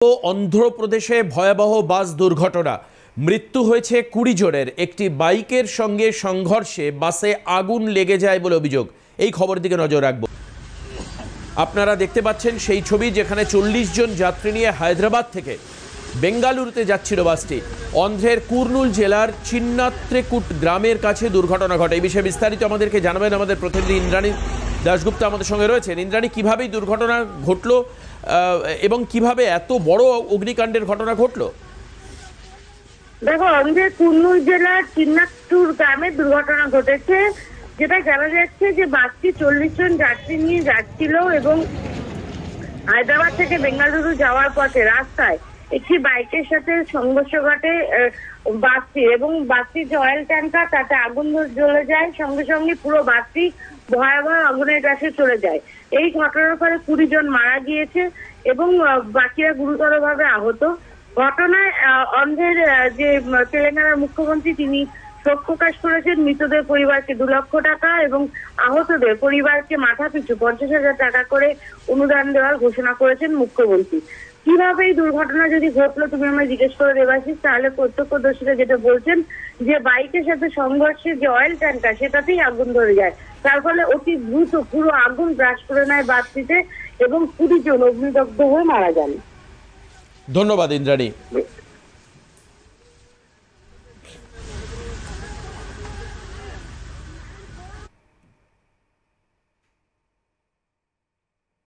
অন্ধ্রপ্রদেশে ভয়াবহ বাস দুর্ঘটনা, মৃত্যু হয়েছে 20 জনের। একটি বাইকের সঙ্গে সংঘর্ষে বাসে আগুন লেগে যায় বলে অভিযোগ। এই খবরের দিকে নজর রাখবো। আপনারা দেখতে পাচ্ছেন সেই ছবি, যেখানে 40 জন যাত্রী নিয়ে হায়দ্রাবাদ থেকে বেঙ্গালুরুতে যাচ্ছিল বাসটি। অন্ধ্রের কুর্নুল জেলার চিন্নাত্রেকুট গ্রামের কাছে দুর্ঘটনা ঘটে। এই বিষয়ে বিস্তারিত আমাদেরকে জানাবেন আমাদের প্রতিনিধি ইন্দ্রাণী দাশগুপ্তা আমাদের সঙ্গে রয়েছেন। ইন্দ্রাণী, কিভাবে দুর্ঘটনা ঘটলো এবং কিভাবে এত বড় অগ্নিকাণ্ডের ঘটনা ঘটলো? দেখো, অন্ধ্রের কুর্নুল জেলার চিন্নাত্তুর গ্রামে দুর্ঘটনা ঘটেছে, যেটা জানা যাচ্ছে যে বাসটি 40 জন যাত্রী নিয়ে যাচ্ছিল এবং হায়দ্রাবাদ থেকে বেঙ্গালুরু যাওয়ার পথে রাস্তায় একটি বাইকের সাথে সংঘর্ষ ঘটে বাসটি, এবং বাসটির যে অয়েল ট্যাঙ্কার তাতে আগুন জ্বলে যায়। সঙ্গে সঙ্গে পুরো বাসটি ভয়াবহ আগুনের কাছে চলে যায়। এই ঘটনার ফলে 20 জন মারা গিয়েছে এবং বাকিরা গুরুতরভাবে আহত। ঘটনায় অন্ধ্রের যে তেলেঙ্গানার মুখ্যমন্ত্রী, তিনি শোক প্রকাশ করেছেন। মৃতদের পরিবারকে 2 লক্ষ টাকা এবং আহতদের পরিবারকে মাথাপিছু 50,000 টাকা করে অনুদান দেওয়ার ঘোষণা করেছেন মুখ্যমন্ত্রী। কিভাবে এই দুর্ঘটনা যদি ঘটলো তুমি আমায় জিজ্ঞেস করে দেবাশিস, তাহলে প্রত্যক্ষদর্শীরা যেটা বলছেন যে বাইকের সাথে সংঘর্ষে যে অয়েল ট্যাঙ্কার সেটাতেই আগুন ধরে যায়, তার ফলে অতি দ্রুত পুরো আগুন গ্রাস করে নেয় বাসটিতে এবং 20 জন অগ্নিদগ্ধ হয়ে মারা যান। ধন্যবাদ ইন্দ্রাণী।